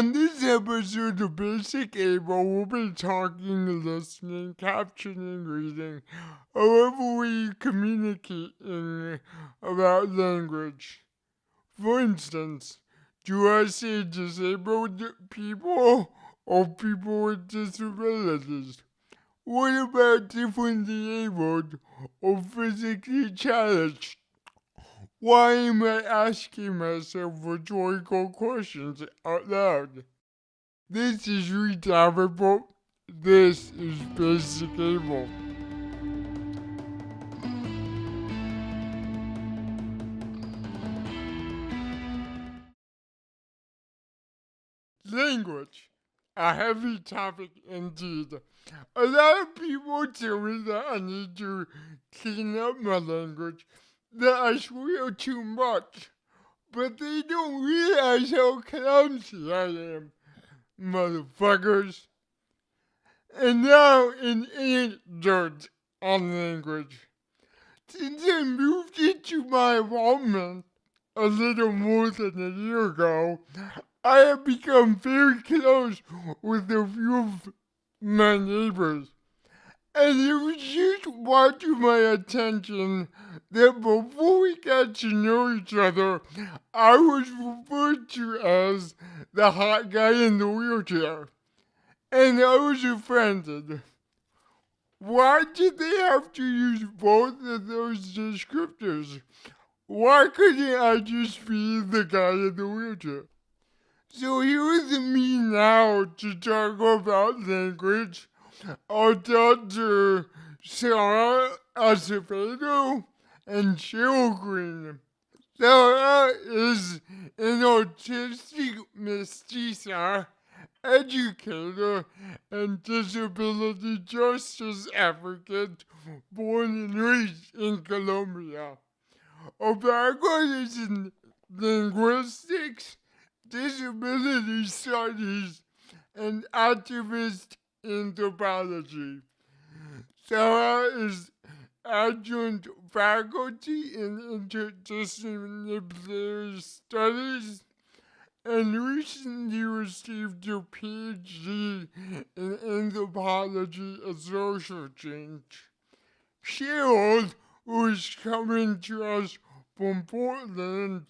On this episode of Basic Able, we'll be talking, listening, captioning, reading, however we communicating about language. For instance, do I say disabled people or people with disabilities? What about differently abled or physically challenged? Why am I asking myself rhetorical questions out loud? This is Reid. This is Basic Able. Language. A heavy topic indeed. A lot of people tell me that I need to clean up my language, that I swear too much, but they don't realize how clumsy I am, motherfuckers. And now an anecdote on language. Since I moved into my apartment a little more than a year ago, I have become very close with a few of my neighbors. And it was just brought to my attention that before we got to know each other, I was referred to as the hot guy in the wheelchair. And I was offended. Why did they have to use both of those descriptors? Why couldn't I just be the guy in the wheelchair? So here is me now to talk about language. I'll talk to Sara, Acevedo, and Cheryl Green. Sara is an autistic mestiza, educator, and disability justice advocate born and raised in Colombia. Her background is in linguistics, disability studies, and activist anthropology. Sara is adjunct faculty in interdisciplinary studies and recently received her PhD in anthropology and social change. Cheryl, who is coming to us from Portland,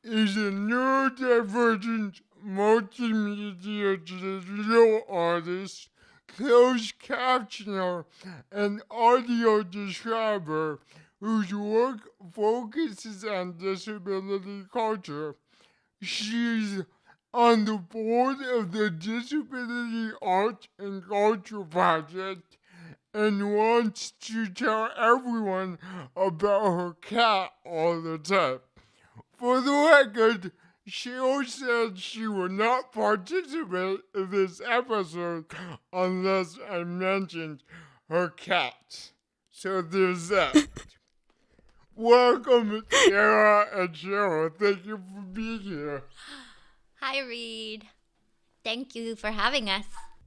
is a neurodivergent multimedia digital artist, closed captioner, and audio describer whose work focuses on disability culture. She's on the board of the Disability Art and Culture Project and wants to tell everyone about her cat all the time. For the record, Cheryl said she would not participate in this episode unless I mentioned her cat. So there's that. Welcome, Sara and Cheryl. Thank you for being here. Hi, Reid. Thank you for having us.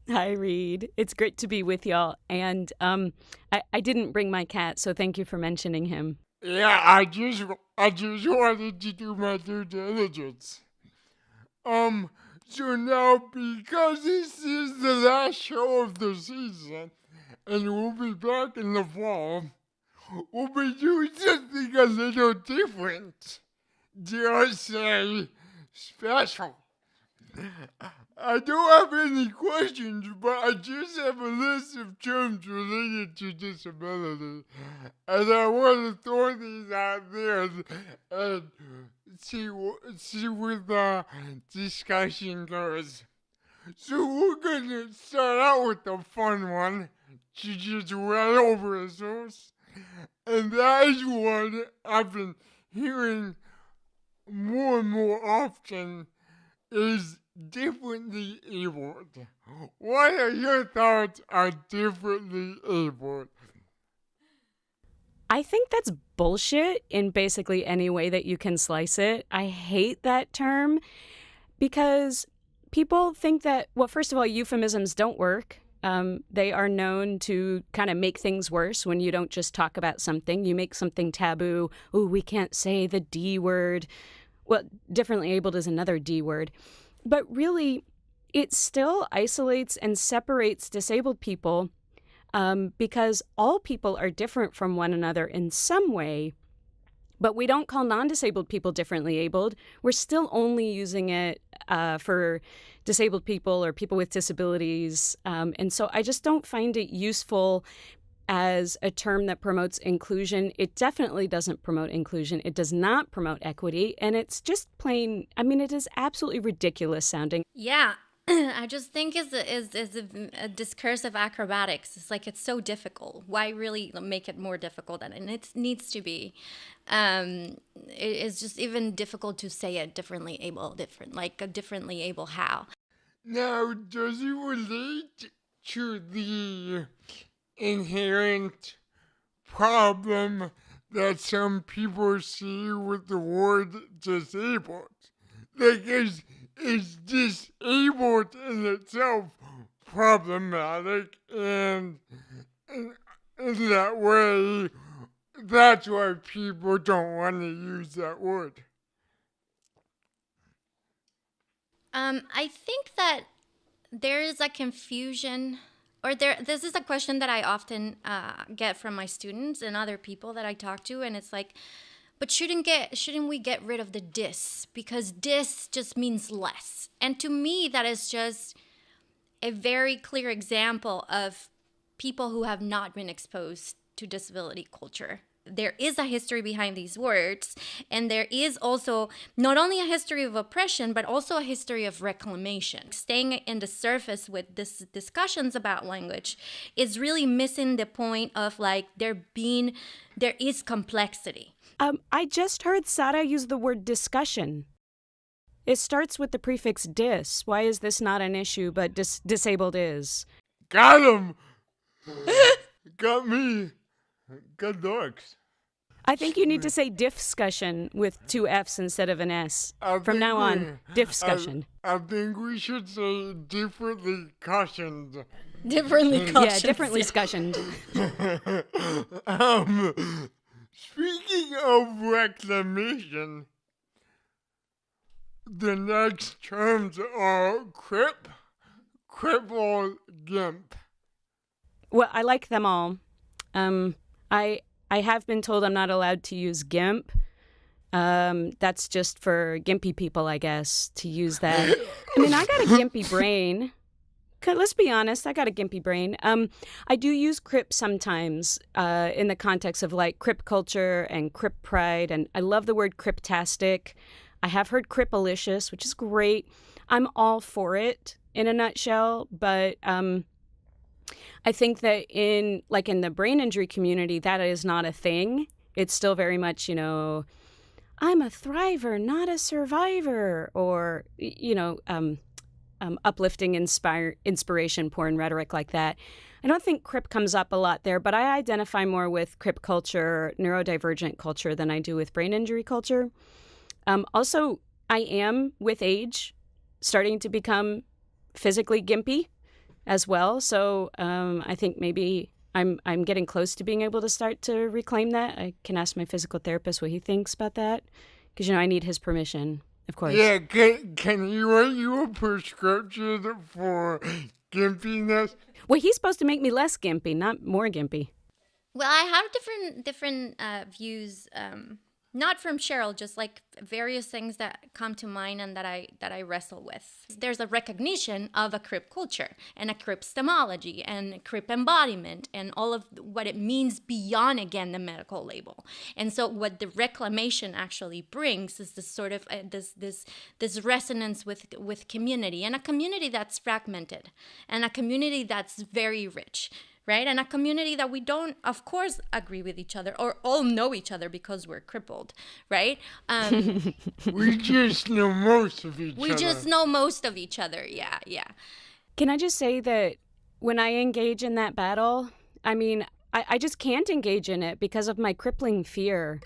Hi, Reid. It's great to be with y'all. And I didn't bring my cat, so thank you for mentioning him. Yeah, I just wanted to do my due diligence. So now, because this is the last show of the season, and we'll be back in the fall, we'll be doing something a little different. Dare I say, special. I don't have any questions, but I just have a list of terms related to disability. And I want to throw these out there and see where the discussion goes. So we're going to start out with the fun one. She just ran over his horse. And that is one I've been hearing more and more often is differently abled. What are your thoughts on differently abled? I think that's bullshit in basically any way that you can slice it. I hate that term because people think that, well, first of all, euphemisms don't work. They are known to kind of make things worse when you don't just talk about something. You make something taboo. Oh, we can't say the D word. Well, differently abled is another D word. But really, it still isolates and separates disabled people because all people are different from one another in some way. But we don't call non-disabled people differently abled. We're still only using it for disabled people or people with disabilities. And so I just don't find it useful as a term that promotes inclusion. It definitely doesn't promote inclusion. It does not promote equity. And it's just plain, I mean, it is absolutely ridiculous sounding. Yeah. I just think is a discursive acrobatics. It's like it's so difficult. Why really make it more difficult than it needs to be? It's just even difficult to say it differently able, like a differently able how. Now, does it relate to the inherent problem that some people see with the word disabled? Like, is disabled in itself problematic, and in that way, that's why people don't want to use that word? I think that there is a confusion, or this is a question that I often get from my students and other people that I talk to, and it's like, but shouldn't we get rid of the dis, because dis just means less? And to me, that is just a very clear example of people who have not been exposed to disability culture. There is a history behind these words, and there is also not only a history of oppression, but also a history of reclamation. Staying in the surface with this discussions about language is really missing the point of like there is complexity. I just heard Sara use the word discussion. It starts with the prefix dis. Why is this not an issue, but disabled is? Got him! Got me! Good looks. I think you need to say discussion with 2 F's instead of an S. From now on, discussion. I think we should say differently cautioned. Differently cautioned. Yeah, differently discussioned. Speaking of reclamation, the next terms are cripple, gimp. Well, I like them all. I have been told I'm not allowed to use GIMP. That's just for gimpy people, I guess, to use that. I mean, I got a gimpy brain. Let's be honest, I got a gimpy brain. I do use crip sometimes in the context of like crip culture and crip pride, and I love the word criptastic. I have heard cripalicious, which is great. I'm all for it in a nutshell, but I think that in the brain injury community, that is not a thing. It's still very much, I'm a thriver, not a survivor, or, uplifting, inspiration, porn rhetoric like that. I don't think crip comes up a lot there, but I identify more with crip culture, neurodivergent culture than I do with brain injury culture. Also, I am, with age, starting to become physically gimpy as well. So I think maybe I'm getting close to being able to start to reclaim that. I can ask my physical therapist what he thinks about that, because I need his permission, of course. Yeah, can he write you a prescription for gimpiness? Well, he's supposed to make me less gimpy, not more gimpy. Well, I have different views. Not from Cheryl, just like various things that come to mind and that I wrestle with. There's a recognition of a crip culture and a crip stemology and crip embodiment and all of what it means beyond, again, the medical label. And so what the reclamation actually brings is this sort of this resonance with community, and a community that's fragmented and a community that's very rich. Right? And a community that we don't, of course, agree with each other or all know each other because we're crippled, right? We just know most of each other. We just know most of each other, yeah. Can I just say that when I engage in that battle, I mean, I just can't engage in it because of my crippling fear.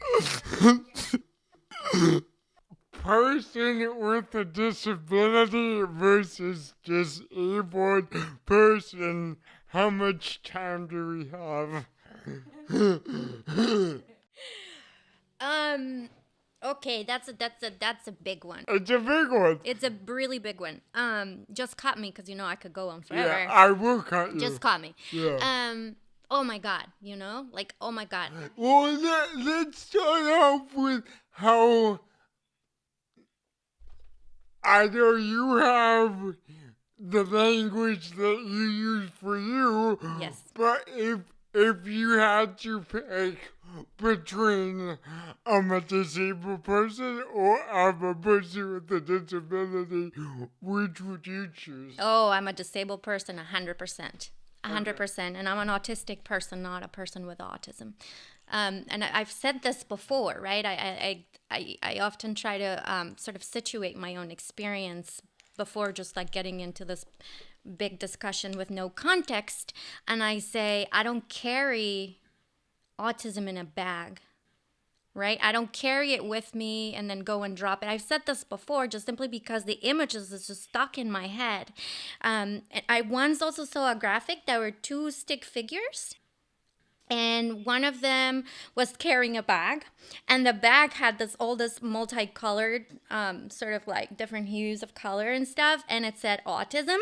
Person with a disability versus disabled person. How much time do we have? Okay, that's a big one. It's a big one. It's a really big one. Just cut me because I could go on forever. Yeah, I will cut you. Just cut me. Yeah. Oh my God, like, oh my God. Well, let's start off with how either you have the language that you use for you, Yes. but if you had to pick between a disabled person or I'm a person with a disability, which would you choose? Oh, I'm a disabled person, 100%. 100%. And I'm an autistic person, not a person with autism. And I've said this before, right? I often try to sort of situate my own experience before just like getting into this big discussion with no context. And I say, I don't carry autism in a bag, right? I don't carry it with me and then go and drop it. I've said this before just simply because the images is just stuck in my head. I once also saw a graphic. There were two stick figures. And one of them was carrying a bag, and the bag had all this multicolored, sort of like different hues of color and stuff, and it said autism.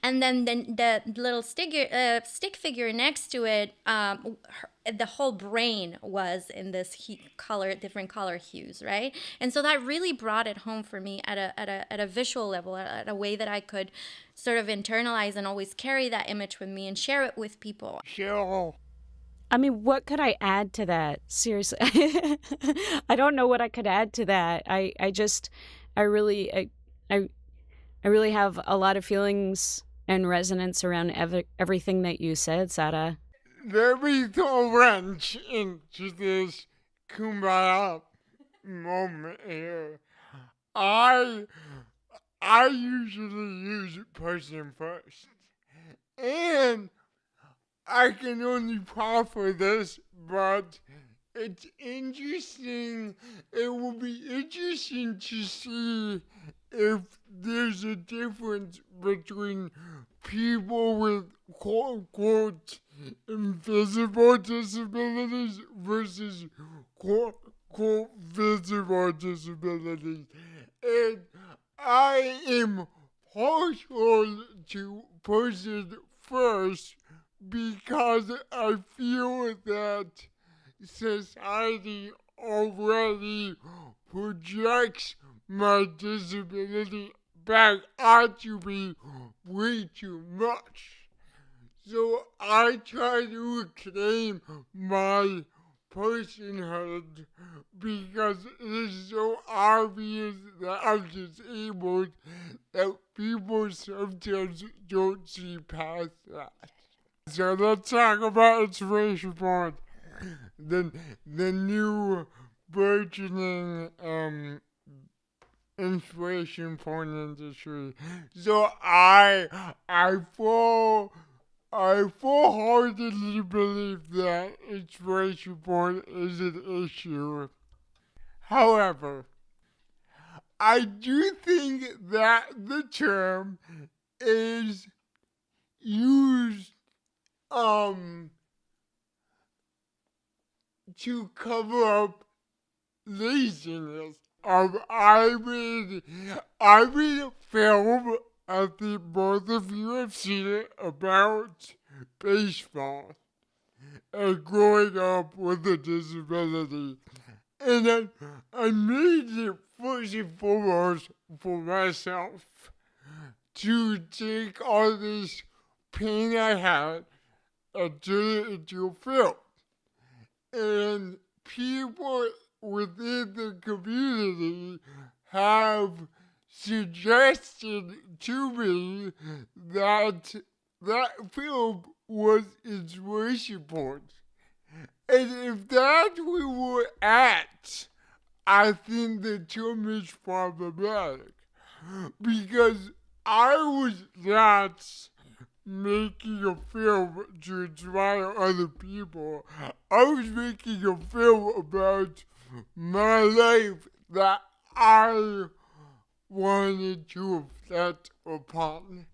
And then the little stick figure next to it, the whole brain was in this different color hues, right? And so that really brought it home for me at a visual level, at a way that I could sort of internalize and always carry that image with me and share it with people. Cheryl. I mean, what could I add to that? Seriously. I don't know what I could add to that. I really have a lot of feelings and resonance around everything that you said, Sara. Let me throw a wrench into this kumbaya moment here. I usually use person first. And I can only proffer this, but it's interesting. It will be interesting to see if there's a difference between people with quote-unquote invisible disabilities versus quote-unquote visible disabilities. And I am partial to person first because I feel that society already projects my disability back onto me way too much. So I try to claim my personhood because it is so obvious that I'm disabled that people sometimes don't see past that. So let's talk about inspiration porn. The new burgeoning inspiration porn industry. So I full-heartedly believe that inspiration porn is an issue. However, I do think that the term is used to cover up laziness. I read a film, I think both of you have seen it, about baseball and growing up with a disability. And I made it first and foremost for myself to take all this pain I had and turn it into a film. And people within the community have suggested to me that film was inspiration porn. And if that's where we're at, I think the term is problematic. Because I was not making a film to inspire other people. I was making a film about my life that I wanted to reflect upon.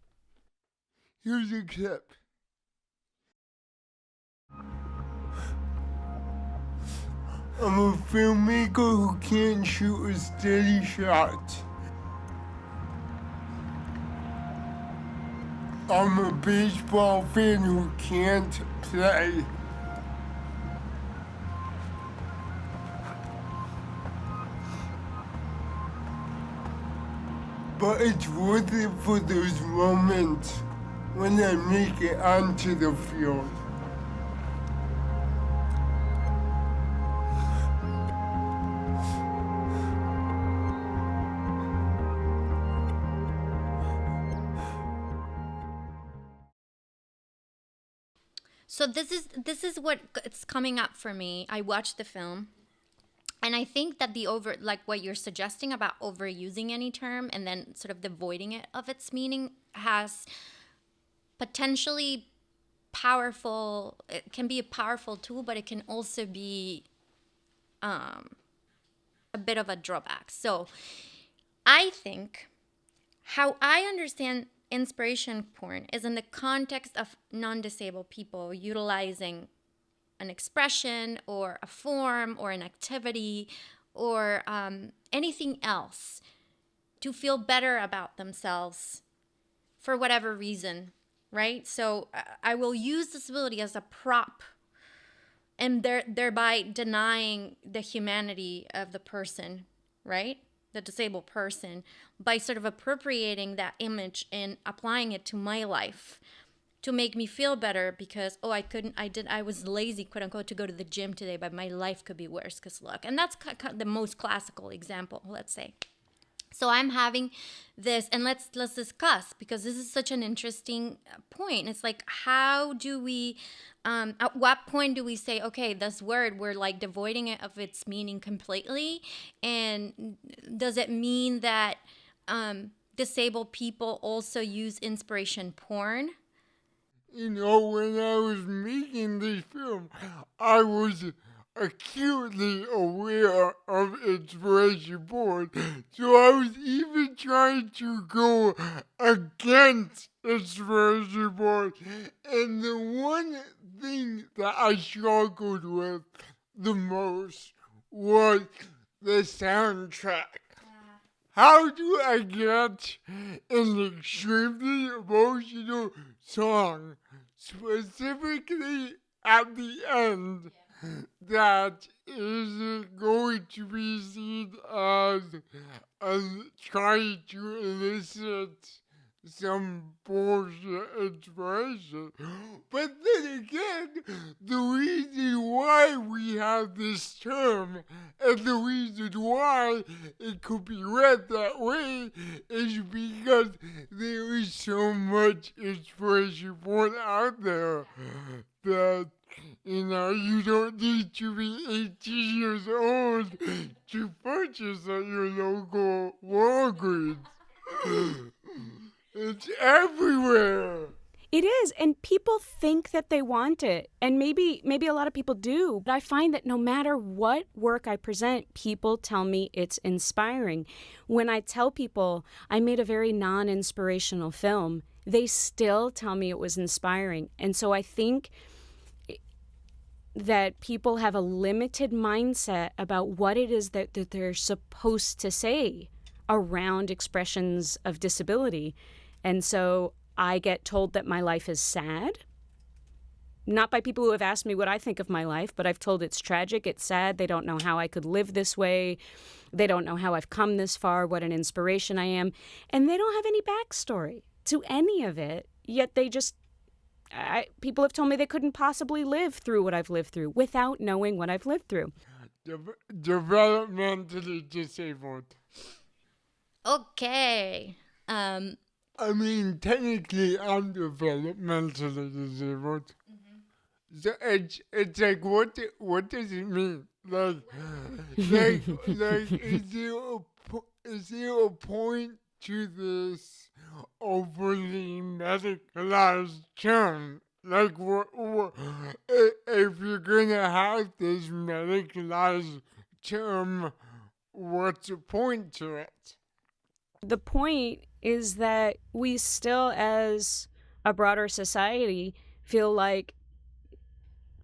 Here's a clip. I'm a filmmaker who can't shoot a steady shot. I'm a baseball fan who can't play. But it's worth it for those moments when I make it onto the field. So this is what it's coming up for me. I watched the film, and I think that like what you're suggesting about overusing any term and then sort of devoiding it of its meaning has potentially powerful. It can be a powerful tool, but it can also be a bit of a drawback. So I think how I understand inspiration porn is in the context of non-disabled people utilizing an expression or a form or an activity or anything else to feel better about themselves for whatever reason, right? So I will use disability as a prop and thereby denying the humanity of the person, right? The disabled person, by sort of appropriating that image and applying it to my life to make me feel better because, oh, I was lazy, quote unquote, to go to the gym today, but my life could be worse because look. And that's the most classical example, let's say. So I'm having this, and let's discuss, because this is such an interesting point. It's like, how do we, at what point do we say, okay, this word, we're like devoiding it of its meaning completely? And does it mean that disabled people also use inspiration porn? You know, when I was making this film, I was acutely aware of inspiration porn. So I was even trying to go against inspiration porn. And the one thing that I struggled with the most was the soundtrack. How do I get an extremely emotional song, specifically at the end, that isn't going to be seen as trying to elicit some bullshit inspiration? But then again, the reason why we have this term and the reason why it could be read that way is because there is so much inspiration porn out there that, you know, you don't need to be 18 years old to purchase at your local Walgreens. It's everywhere. It is, and people think that they want it, and maybe a lot of people do, but I find that no matter what work I present, people tell me it's inspiring. When I tell people I made a very non-inspirational film, they still tell me it was inspiring. And so I think that people have a limited mindset about what it is that they're supposed to say around expressions of disability. And so I get told that my life is sad. Not by people who have asked me what I think of my life, but I've told it's tragic, it's sad. They don't know how I could live this way. They don't know how I've come this far, what an inspiration I am. And they don't have any backstory to any of it, yet they just, people have told me they couldn't possibly live through what I've lived through without knowing what I've lived through. Developmentally disabled. Okay. I mean, technically, I'm developmentally disabled. Mm-hmm. So it's like, what does it mean? Like, is there a point to this overly medicalized term? Like, what if you're gonna have this medicalized term, what's the point to it? The point is that we still, as a broader society, feel like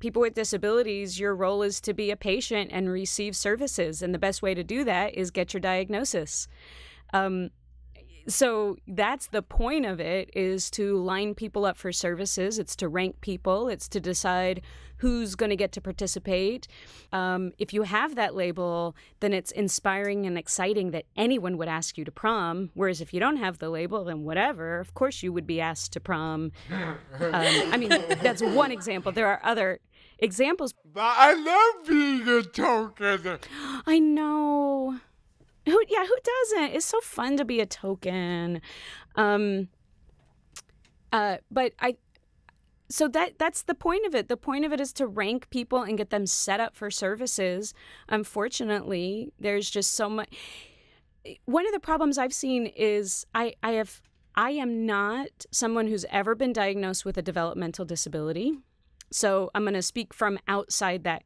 people with disabilities, your role is to be a patient and receive services. And the best way to do that is get your diagnosis. So that's the point of it, is to line people up for services. It's to rank people. It's to decide who's going to get to participate. If you have that label, then it's inspiring and exciting that anyone would ask you to prom. Whereas if you don't have the label, then whatever, of course you would be asked to prom. I mean, that's one example. There are other examples. But I love being a token. I know. Who doesn't? It's so fun to be a token. But so that's the point of it. The point of it is to rank people and get them set up for services. Unfortunately, there's just so much. One of the problems I've seen is I am not someone who's ever been diagnosed with a developmental disability. So I'm going to speak from outside that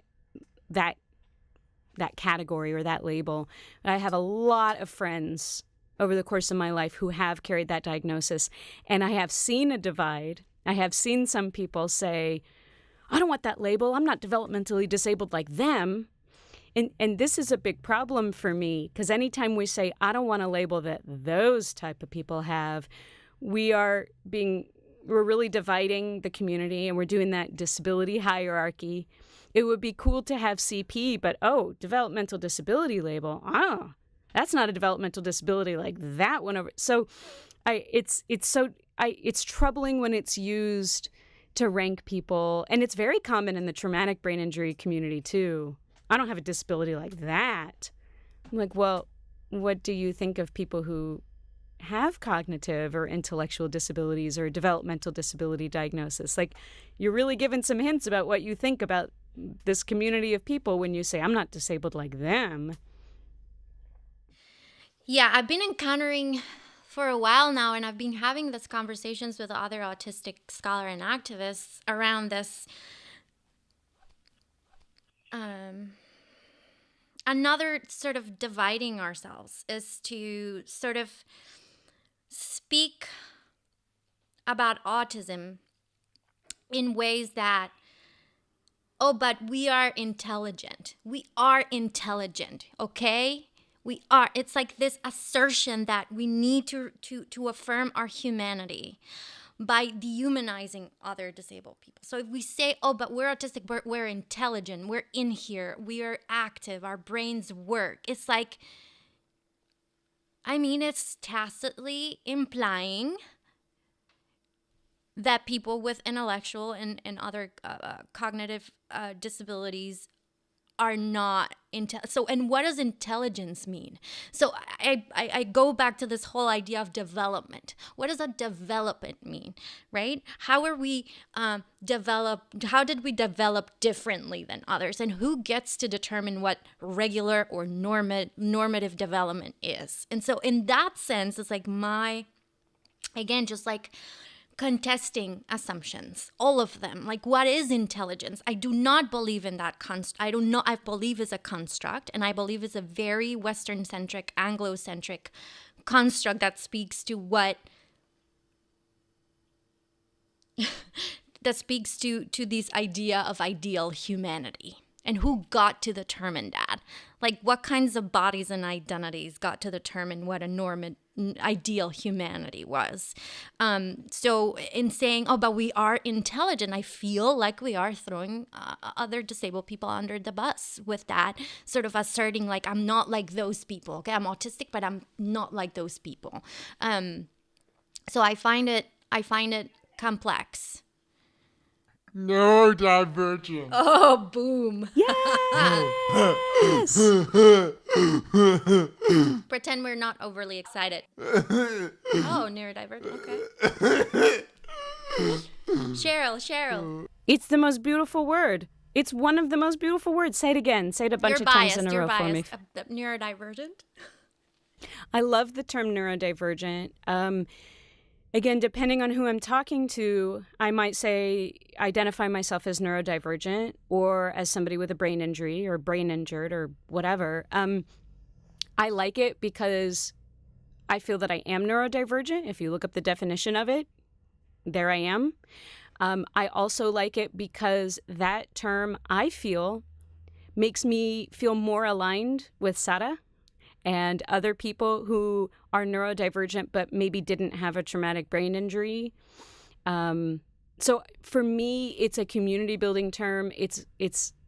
category or that label. I have a lot of friends over the course of my life who have carried that diagnosis, and I have seen a divide. I have seen some people say, I don't want that label. I'm not developmentally disabled like them. And this is a big problem for me, because anytime we say, I don't want a label that those type of people have, we're really dividing the community, and we're doing that disability hierarchy. It would be cool to have CP, but developmental disability label. That's not a developmental disability like that one over. So it's troubling when it's used to rank people, and it's very common in the traumatic brain injury community too. I don't have a disability like that. I'm like, well, what do you think of people who have cognitive or intellectual disabilities or developmental disability diagnosis? Like, you're really giving some hints about what you think about this community of people when you say, I'm not disabled like them. Yeah, I've been encountering for a while now, and I've been having these conversations with other autistic scholars and activists around this. Another sort of dividing ourselves is to sort of speak about autism in ways that, but we are intelligent. We are intelligent, okay? We are. It's like this assertion that we need to affirm our humanity by dehumanizing other disabled people. So if we say, but we're autistic, we're intelligent, we're in here, we are active, our brains work, it's like, it's tacitly implying that people with intellectual and other cognitive disabilities are not so, and what does intelligence mean? So I go back to this whole idea of development. What does a development mean, right? How are we how did we develop differently than others? And who gets to determine what regular or normative development is? And so in that sense, it's like just like contesting assumptions, all of them. Like, what is intelligence? I do not believe in that I don't know. I believe it's a construct, and I believe it's a very Western-centric, Anglo-centric construct that speaks to this idea of ideal humanity. And who got to determine that? Like, what kinds of bodies and identities got to determine what a ideal humanity was? So in saying, but we are intelligent, I feel like we are throwing other disabled people under the bus with that, sort of asserting, like, I'm not like those people. Okay, I'm autistic, but I'm not like those people. So I find it complex. Neurodivergent. Oh, boom. Yes. Pretend we're not overly excited. Oh, neurodivergent. Okay. Cheryl. It's the most beautiful word. It's one of the most beautiful words. Say it again. Say it a bunch of times in a row for me. Neurodivergent. I love the term neurodivergent. Again, depending on who I'm talking to, I might identify myself as neurodivergent or as somebody with a brain injury or brain injured or whatever. I like it because I feel that I am neurodivergent. If you look up the definition of it, there I am. I also like it because that term, I feel, makes me feel more aligned with Sara and other people who are neurodivergent but maybe didn't have a traumatic brain injury. So for me, it's a community building term.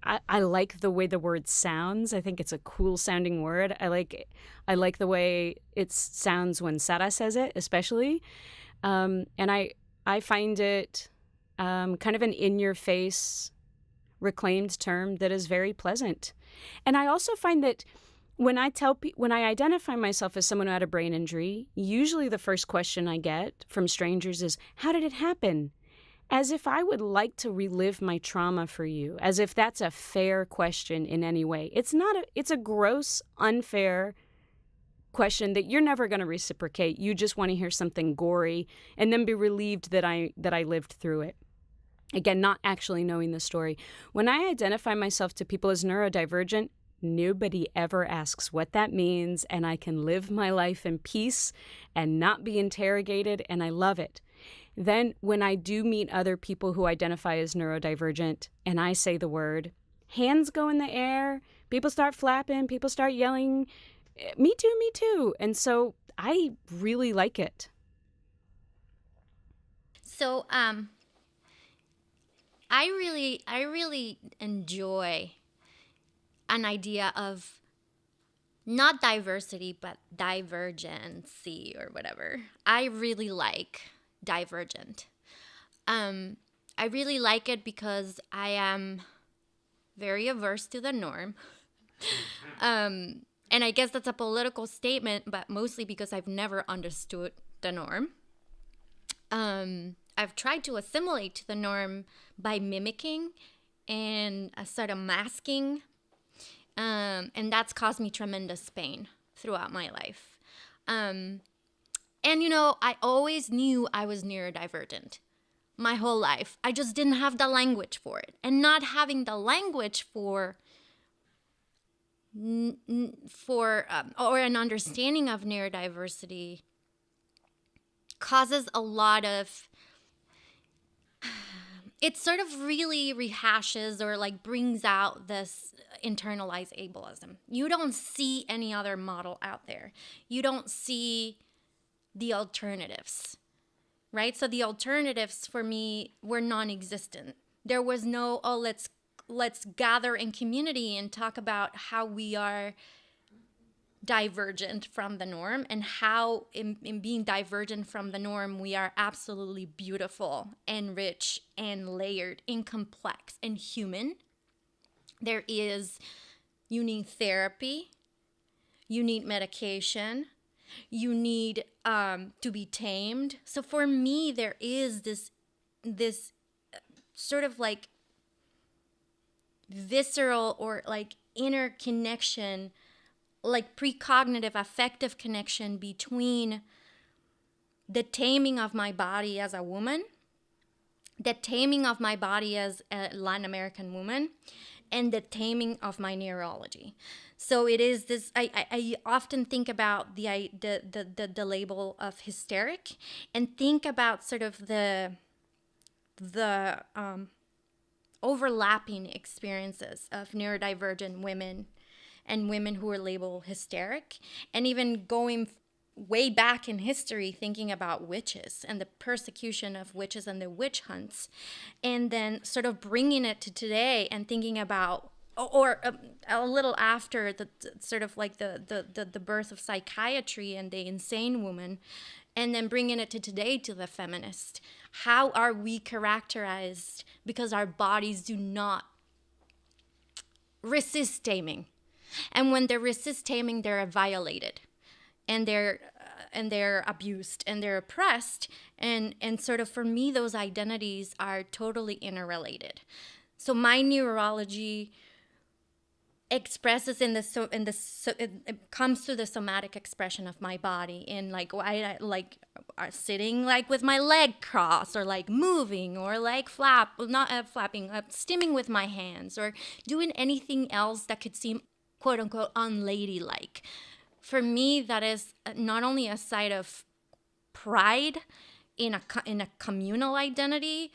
I like the way the word sounds. I think it's a cool sounding word. I like the way it sounds when Sara says it, especially. And I find it kind of an in-your-face reclaimed term that is very pleasant. And I also find that when I identify myself as someone who had a brain injury, usually the first question I get from strangers is, how did it happen? As if I would like to relive my trauma for you, as if that's a fair question in any way. It's a gross, unfair question that you're never going to reciprocate. You just want to hear something gory and then be relieved that I lived through it. Again, not actually knowing the story. When I identify myself to people as neurodivergent, nobody ever asks what that means, and I can live my life in peace and not be interrogated, and I love it. Then when I do meet other people who identify as neurodivergent and I say the word, hands go in the air, people start flapping, people start yelling, me too, me too. And so I really like it. So I really enjoy an idea of not diversity, but divergency or whatever. I really like divergent. I really like it because I am very averse to the norm. And I guess that's a political statement, but mostly because I've never understood the norm. I've tried to assimilate to the norm by mimicking and sort of masking. And that's caused me tremendous pain throughout my life. And, I always knew I was neurodivergent my whole life. I just didn't have the language for it. And not having the language for or an understanding of neurodiversity causes a lot of, it sort of really rehashes or like brings out this internalized ableism. You don't see any other model out there. You don't see the alternatives, right? So the alternatives for me were non-existent. There was no, let's gather in community and talk about how we are divergent from the norm and how in being divergent from the norm, we are absolutely beautiful and rich and layered and complex and human. You need therapy, you need medication, you need to be tamed. So for me, there is this sort of like visceral or like inner connection, like precognitive affective connection between the taming of my body as a woman, the taming of my body as a Latin American woman, and the taming of my neurology. So it is this, I often think about the label of hysteric and think about sort of the overlapping experiences of neurodivergent women and women who are labeled hysteric, and even going way back in history thinking about witches and the persecution of witches and the witch hunts, and then sort of bringing it to today and thinking about, or a little after the sort of like the birth of psychiatry and the insane woman, and then bringing it to today to the feminist. How are we characterized because our bodies do not resist taming? And when they resist taming, they're violated, and they're abused, and they're oppressed, and sort of for me, those identities are totally interrelated. So my neurology expresses it comes through the somatic expression of my body in like sitting like with my leg crossed, or like moving, or like flapping, stimming with my hands, or doing anything else that could seem quote unquote unladylike. For me, that is not only a site of pride in a communal identity,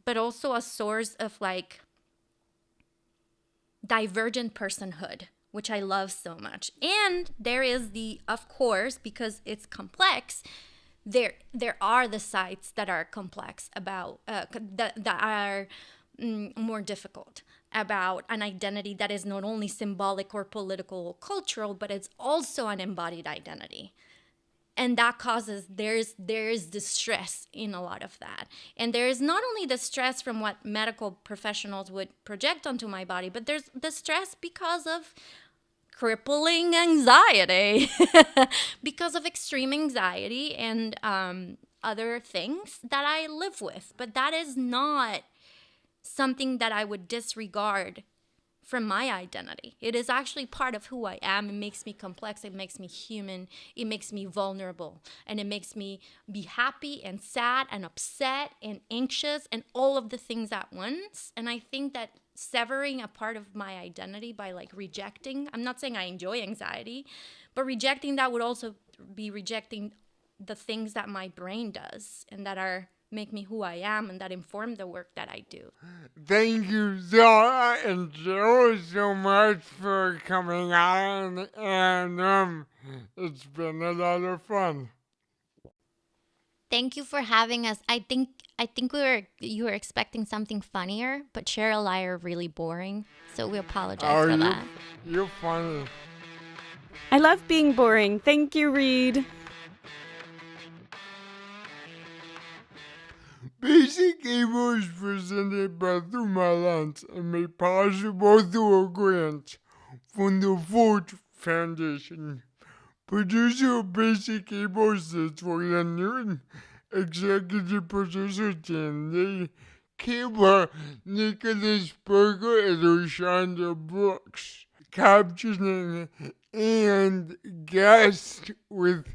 but also a source of like divergent personhood, which I love so much. And there is of course, because it's complex, there are the sides that are complex about that are more difficult about an identity that is not only symbolic or political or cultural, but it's also an embodied identity. And that causes there's distress in a lot of that. And there is not only the stress from what medical professionals would project onto my body, but there's the stress because of crippling anxiety, because of extreme anxiety and other things that I live with. But that is not something that I would disregard from my identity. It is actually part of who I am. It makes me complex. It makes me human. It makes me vulnerable. And it makes me be happy and sad and upset and anxious and all of the things at once. And I think that severing a part of my identity by like rejecting, I'm not saying I enjoy anxiety, but rejecting that would also be rejecting the things that my brain does and that are make me who I am and that inform the work that I do. Thank you, Sara and Cheryl, so much for coming on, and it's been a lot of fun. Thank you for having us. I think you were expecting something funnier, but Cheryl and I are really boring, so we apologize for that. You're funny. I love being boring. Thank you, Reid. Basic Able is presented by Through My Lens and made possible through a grant from the Ford Foundation. Producer of Basic Able is Victoria Newton, executive producer Dan Lee, Kayla, Nicholas Berger, and Oshanda Brooks. Captioning and guest with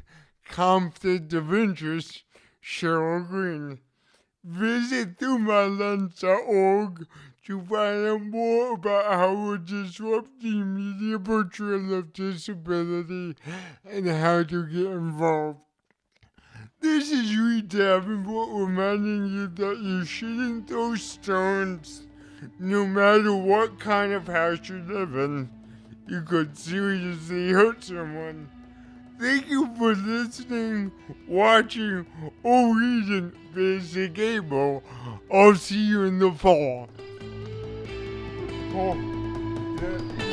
conflict of interest, Cheryl Green. Visit throughmylens.org to find out more about how we're disrupting media portrayal of disability and how to get involved. This is Reid Davenport reminding you that you shouldn't throw stones no matter what kind of house you live in. You could seriously hurt someone. Thank you for listening, watching, or reading Basic Able. I'll see you in the fall. Oh, yeah.